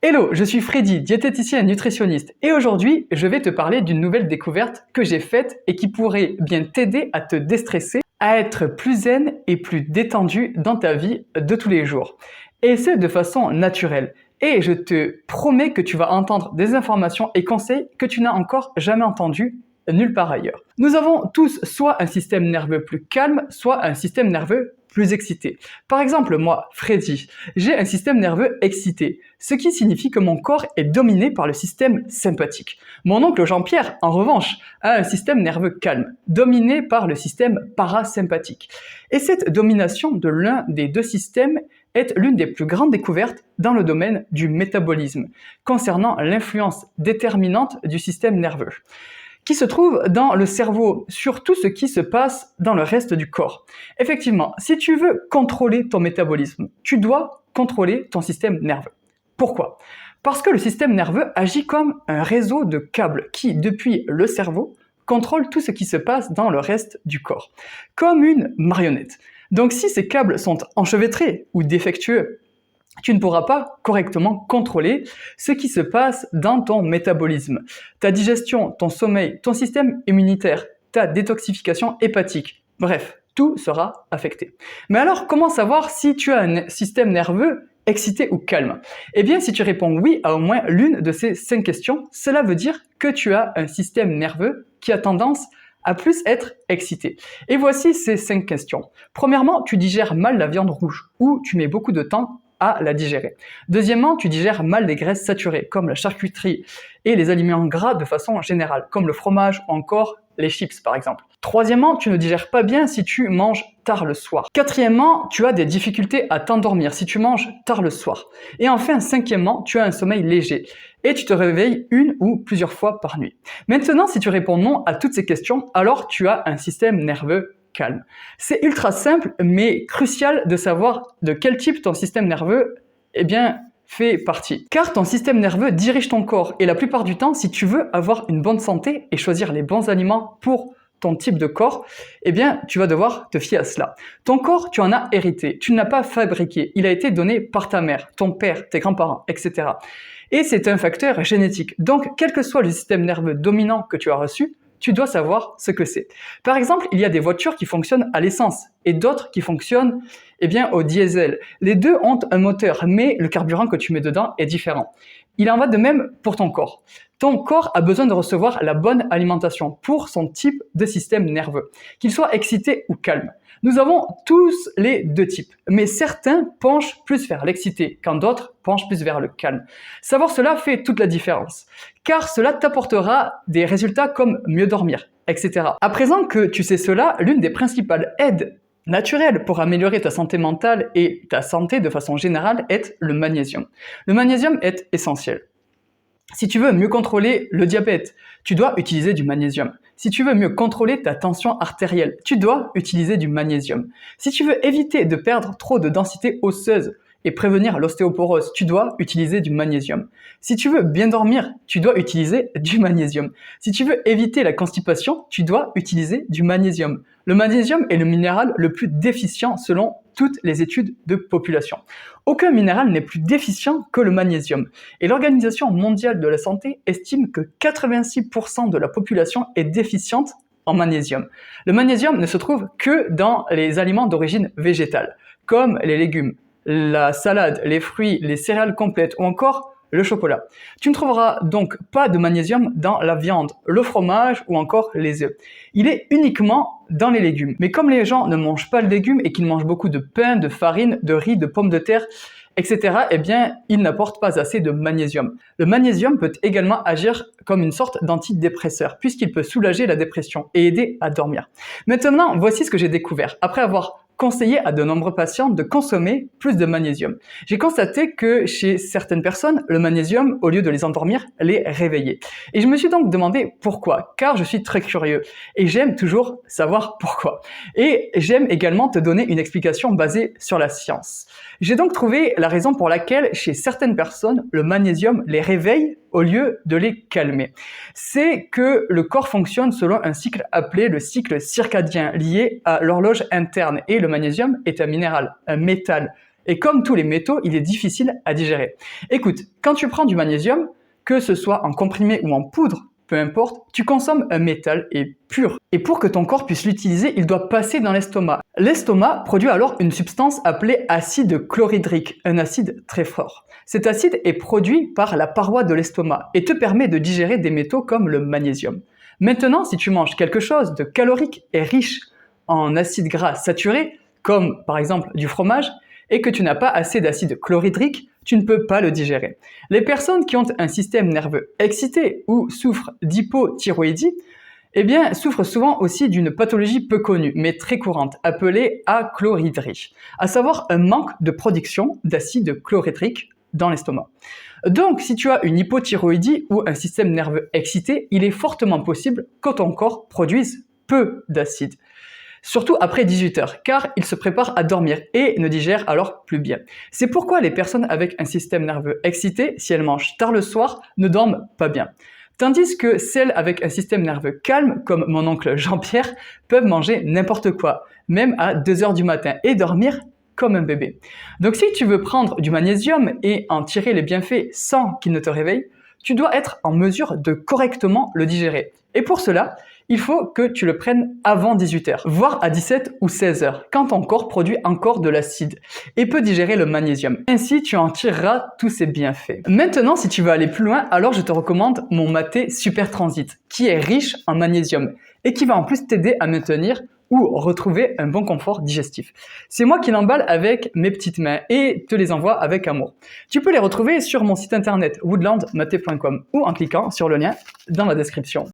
Hello, je suis Freddy, diététicien et nutritionniste, et aujourd'hui, je vais te parler d'une nouvelle découverte que j'ai faite et qui pourrait bien t'aider à te déstresser, à être plus zen et plus détendu dans ta vie de tous les jours. Et ce, de façon naturelle. Et je te promets que tu vas entendre des informations et conseils que tu n'as encore jamais entendus nulle part ailleurs. Nous avons tous soit un système nerveux plus calme, soit un système nerveux plus excité. Par exemple, moi, Freddy, j'ai un système nerveux excité, ce qui signifie que mon corps est dominé par le système sympathique. Mon oncle Jean-Pierre, en revanche, a un système nerveux calme, dominé par le système parasympathique. Et cette domination de l'un des deux systèmes est l'une des plus grandes découvertes dans le domaine du métabolisme, concernant l'influence déterminante du système nerveux, qui se trouve dans le cerveau sur tout ce qui se passe dans le reste du corps. Effectivement, si tu veux contrôler ton métabolisme, tu dois contrôler ton système nerveux. Pourquoi ? Parce que le système nerveux agit comme un réseau de câbles qui, depuis le cerveau, contrôle tout ce qui se passe dans le reste du corps, comme une marionnette. Donc si ces câbles sont enchevêtrés ou défectueux, tu ne pourras pas correctement contrôler ce qui se passe dans ton métabolisme, ta digestion, ton sommeil, ton système immunitaire, ta détoxification hépatique. Bref, tout sera affecté. Mais alors, comment savoir si tu as un système nerveux excité ou calme? Eh bien, si tu réponds oui à au moins l'une de ces 5 questions, cela veut dire que tu as un système nerveux qui a tendance à plus être excité. Et voici ces 5 questions. Premièrement, tu digères mal la viande rouge ou tu mets beaucoup de temps à la digérer. Deuxièmement, tu digères mal les graisses saturées, comme la charcuterie et les aliments gras de façon générale, comme le fromage ou encore les chips par exemple. Troisièmement, tu ne digères pas bien si tu manges tard le soir. Quatrièmement, tu as des difficultés à t'endormir si tu manges tard le soir. Et enfin, cinquièmement, tu as un sommeil léger et tu te réveilles une ou plusieurs fois par nuit. Maintenant, si tu réponds non à toutes ces questions, alors tu as un système nerveux calme. C'est ultra simple, mais crucial de savoir de quel type ton système nerveux fait partie. Car ton système nerveux dirige ton corps et la plupart du temps, si tu veux avoir une bonne santé et choisir les bons aliments pour ton type de corps, tu vas devoir te fier à cela. Ton corps, tu en as hérité, tu ne l'as pas fabriqué, il a été donné par ta mère, ton père, tes grands-parents, etc. Et c'est un facteur génétique. Donc, quel que soit le système nerveux dominant que tu as reçu, tu dois savoir ce que c'est. Par exemple, il y a des voitures qui fonctionnent à l'essence et d'autres qui fonctionnent au diesel. Les deux ont un moteur, mais le carburant que tu mets dedans est différent. Il en va de même pour ton corps. Ton corps a besoin de recevoir la bonne alimentation pour son type de système nerveux, qu'il soit excité ou calme. Nous avons tous les deux types, mais certains penchent plus vers l'excité, quand d'autres penchent plus vers le calme. Savoir cela fait toute la différence, car cela t'apportera des résultats comme mieux dormir, etc. À présent que tu sais cela, l'une des principales aides naturelles pour améliorer ta santé mentale et ta santé de façon générale est le magnésium. Le magnésium est essentiel. Si tu veux mieux contrôler le diabète, tu dois utiliser du magnésium. Si tu veux mieux contrôler ta tension artérielle, tu dois utiliser du magnésium. Si tu veux éviter de perdre trop de densité osseuse et prévenir l'ostéoporose, tu dois utiliser du magnésium. Si tu veux bien dormir, tu dois utiliser du magnésium. Si tu veux éviter la constipation, tu dois utiliser du magnésium. Le magnésium est le minéral le plus déficient selon toutes les études de population. Aucun minéral n'est plus déficient que le magnésium. Et l'Organisation mondiale de la santé estime que 86% de la population est déficiente en magnésium. Le magnésium ne se trouve que dans les aliments d'origine végétale, comme les légumes, la salade, les fruits, les céréales complètes ou encore le chocolat. Tu ne trouveras donc pas de magnésium dans la viande, le fromage ou encore les œufs. Il est uniquement dans les légumes. Mais comme les gens ne mangent pas de légumes et qu'ils mangent beaucoup de pain, de farine, de riz, de pommes de terre, etc., ils n'apportent pas assez de magnésium. Le magnésium peut également agir comme une sorte d'antidépresseur, puisqu'il peut soulager la dépression et aider à dormir. Maintenant, voici ce que j'ai découvert. Après avoir conseillé à de nombreux patients de consommer plus de magnésium. J'ai constaté que chez certaines personnes, le magnésium, au lieu de les endormir, les réveillait. Et je me suis donc demandé pourquoi, car je suis très curieux et j'aime toujours savoir pourquoi. Et j'aime également te donner une explication basée sur la science. J'ai donc trouvé la raison pour laquelle, chez certaines personnes, le magnésium les réveille au lieu de les calmer. C'est que le corps fonctionne selon un cycle appelé le cycle circadien, lié à l'horloge interne. Et le magnésium est un minéral, un métal Et comme tous les métaux, il est difficile à digérer. Écoute, quand tu prends du magnésium, que ce soit en comprimé ou en poudre, peu importe, tu consommes un métal et pur. Et pour que ton corps puisse l'utiliser, il doit passer dans l'estomac. L'estomac produit alors une substance appelée acide chlorhydrique, un acide très fort. Cet acide est produit par la paroi de l'estomac et te permet de digérer des métaux comme le magnésium. Maintenant, si tu manges quelque chose de calorique et riche en acides gras saturés, comme par exemple du fromage, et que tu n'as pas assez d'acide chlorhydrique, tu ne peux pas le digérer. Les personnes qui ont un système nerveux excité ou souffrent d'hypothyroïdie, souffrent souvent aussi d'une pathologie peu connue, mais très courante, appelée achlorhydrie, à savoir un manque de production d'acide chlorhydrique dans l'estomac. Donc, si tu as une hypothyroïdie ou un système nerveux excité, il est fortement possible que ton corps produise peu d'acide. Surtout après 18 heures, car il se prépare à dormir et ne digère alors plus bien. C'est pourquoi les personnes avec un système nerveux excité, si elles mangent tard le soir, ne dorment pas bien. Tandis que celles avec un système nerveux calme, comme mon oncle Jean-Pierre, peuvent manger n'importe quoi, même à 2 heures du matin, et dormir comme un bébé. Donc si tu veux prendre du magnésium et en tirer les bienfaits sans qu'il ne te réveille, tu dois être en mesure de correctement le digérer. Et pour cela, il faut que tu le prennes avant 18 heures, voire à 17 ou 16 heures, quand ton corps produit encore de l'acide et peut digérer le magnésium. Ainsi, tu en tireras tous ses bienfaits. Maintenant, si tu veux aller plus loin, alors je te recommande mon Maté Super Transit, qui est riche en magnésium et qui va en plus t'aider à maintenir ou retrouver un bon confort digestif. C'est moi qui l'emballe avec mes petites mains et te les envoie avec amour. Tu peux les retrouver sur mon site internet woodlandmaté.com ou en cliquant sur le lien dans la description.